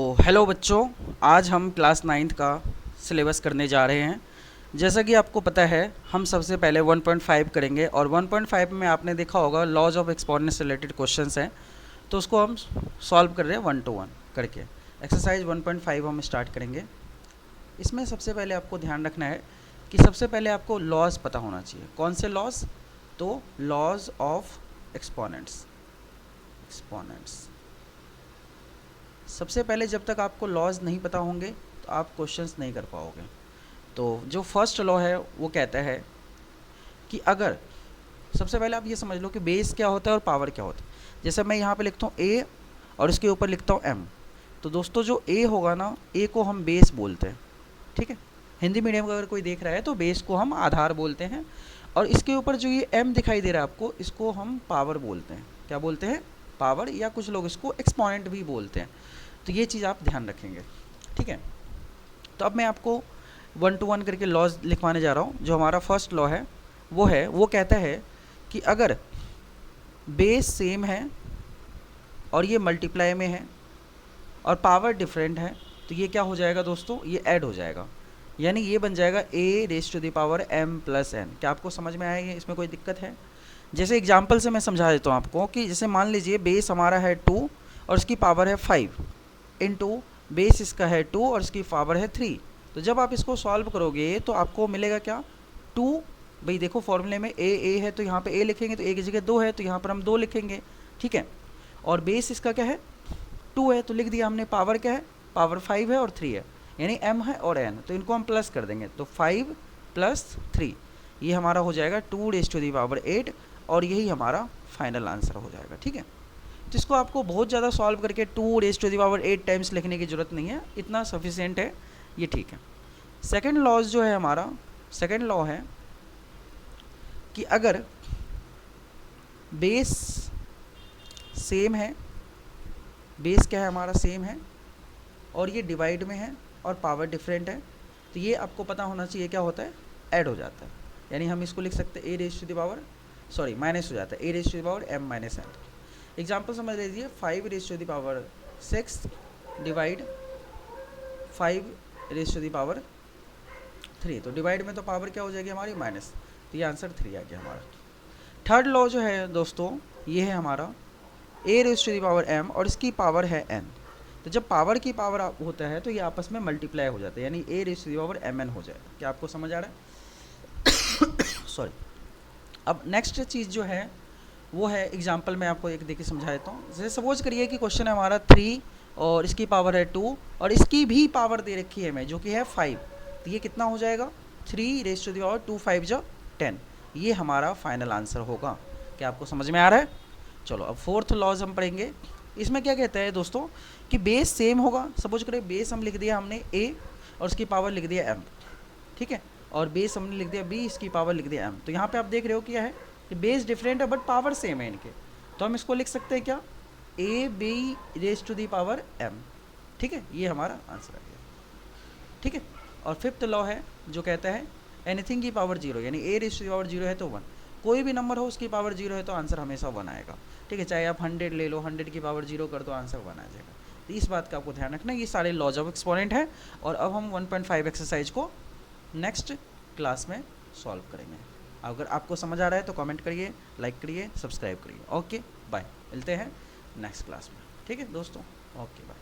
Hello बच्चों, आज हम क्लास 9th का सिलेबस करने जा रहे हैं। जैसा कि आपको पता है, हम सबसे पहले 1.5 करेंगे और 1.5 में आपने देखा होगा लॉज ऑफ एक्सपोनेंट से रिलेटेड क्वेश्चंस हैं, तो उसको हम सॉल्व कर रहे हैं 1 to 1 करके। एक्सरसाइज 1.5 हम स्टार्ट करेंगे। इसमें सबसे पहले आपको ध्यान रखना है कि सबसे पहले आपको लॉज पता होना चाहिए। कौन से लॉज? तो लॉज ऑफ एक्सपोनेंट्स। सबसे पहले जब तक आपको लॉज नहीं पता होंगे तो आप क्वेश्चंस नहीं कर पाओगे। तो जो फर्स्ट लॉ है वो कहता है कि अगर, सबसे पहले आप ये समझ लो कि बेस क्या होता है और पावर क्या होता है। जैसे मैं यहाँ पे लिखता हूँ ए और इसके ऊपर लिखता हूँ एम, तो दोस्तों जो ए होगा ना, ए को हम बेस बोलते हैं, ठीक है। हिंदी मीडियम का अगर कोई देख रहा है तो बेस को हम आधार बोलते हैं, और इसके ऊपर जो ये एम दिखाई दे रहा है आपको, इसको हम पावर बोलते हैं। क्या बोलते हैं? पावर, या कुछ लोग इसको एक्सपोनेंट भी बोलते हैं। तो ये चीज़ आप ध्यान रखेंगे, ठीक है। तो अब मैं आपको 1 to 1 करके लॉज लिखवाने जा रहा हूँ। जो हमारा फर्स्ट लॉ है वो कहता है कि अगर बेस सेम है और ये मल्टीप्लाई में है और पावर डिफरेंट है, तो ये क्या हो जाएगा दोस्तों? ये ऐड हो जाएगा, यानी ये बन जाएगा a raise to the power m plus n। क्या आपको समझ में आएगा? इसमें कोई दिक्कत है? जैसे एग्जांपल से मैं समझा देता हूँ आपको कि जैसे मान लीजिए बेस हमारा है 2 और इसकी पावर है 5 इंटू बेस इसका है 2 और इसकी पावर है 3। तो जब आप इसको सॉल्व करोगे तो आपको मिलेगा क्या? 2। भाई देखो फॉर्मूले में ए है तो यहाँ पे ए लिखेंगे, तो ए की जगह 2 है तो यहाँ पर हम 2 लिखेंगे, ठीक है। और बेस इसका क्या है? 2 है तो लिख दिया हमने। पावर क्या है? पावर 5 है और 3 है, यानी m है और n, तो इनको हम प्लस कर देंगे। तो 5 प्लस 3 ये हमारा हो जाएगा 2 रेज़ टू द पावर 8, और यही हमारा फाइनल आंसर हो जाएगा, ठीक है। तो इसको आपको बहुत ज़्यादा सॉल्व करके 2 raise to the power 8 times लिखने की ज़रूरत नहीं है, इतना सफिशिएंट है, ये ठीक है। सेकंड लॉज जो है हमारा, सेकंड लॉ है कि अगर बेस सेम है, बेस क्या है हमारा? सेम है, और ये डिवाइड में है और पावर डिफरेंट है, तो ये आपको पता होना चाहिए क्या होता है? ऐड हो जाता है। यानी हम इसको लिख सकते हैं a raise to the power, sorry minus हो जाता है, a raise to the power m minus n। Example समझ लीजिए 5 raise to the power 6 divide 5 raise to the power 3, तो डिवाइड में तो पावर क्या हो जाएगी हमारी? माइनस, तो ये आंसर 3 आ गया हमारा। थर्ड लॉ जो है दोस्तों, ये है हमारा a raise to the power m और इसकी पावर है n। तो जब पावर की पावर होता है तो ये आपस में मल्टीप्लाई हो जाता है, यानी a raise to the power mn हो जाएगा। क्या आपको समझ आ रहा है? सॉरी। अब नेक्स्ट चीज़ जो है वो है, एग्जाम्पल मैं आपको एक देके समझा देता हूँ। जैसे सपोज करिए कि क्वेश्चन है हमारा 3 और इसकी पावर है 2 और इसकी भी पावर दे रखी है हमें, जो कि है 5, तो ये कितना हो जाएगा? 3 रेज़ टू द पावर 2 5 जो 10, ये हमारा फाइनल आंसर होगा। क्या आपको समझ में आ रहा है? चलो अब फोर्थ लॉज हम पढ़ेंगे। इसमें क्या कहता है दोस्तों कि बेस सेम होगा। सपोज करें बेस हम लिख दिया हमने a और उसकी पावर लिख दिया m, ठीक है, और बेस हमने लिख दिया b, इसकी पावर लिख दिया m। तो यहाँ पे आप देख रहे हो क्या है कि बेस डिफरेंट है बट पावर सेम है इनके, तो हम इसको लिख सकते हैं क्या? a b raise to the power m, ठीक है, ये हमारा आंसर आ गया, ठीक है। और फिफ्थ लॉ है जो कहता है एनीथिंग की पावर 0, यानी a raise to the power 0 है तो 1, कोई भी नंबर हो उसकी पावर 0 है तो आंसर हमेशा 1 आएगा, ठीक है। चाहे आप 100 ले लो, 100 की पावर 0 कर दो, आंसर 1 आ जाएगा। तो इस बात का आपको ध्यान रखना, ये सारे लॉज ऑफ एक्सपोनेंट है। और अब हम 1.5 एक्सरसाइज को नेक्स्ट क्लास में सॉल्व करेंगे। अगर आपको समझ आ रहा है तो कमेंट करिए, लाइक करिए, सब्सक्राइब करिए। ओके बाय, मिलते हैं नेक्स्ट क्लास में, ठीक है दोस्तों। Okay bye.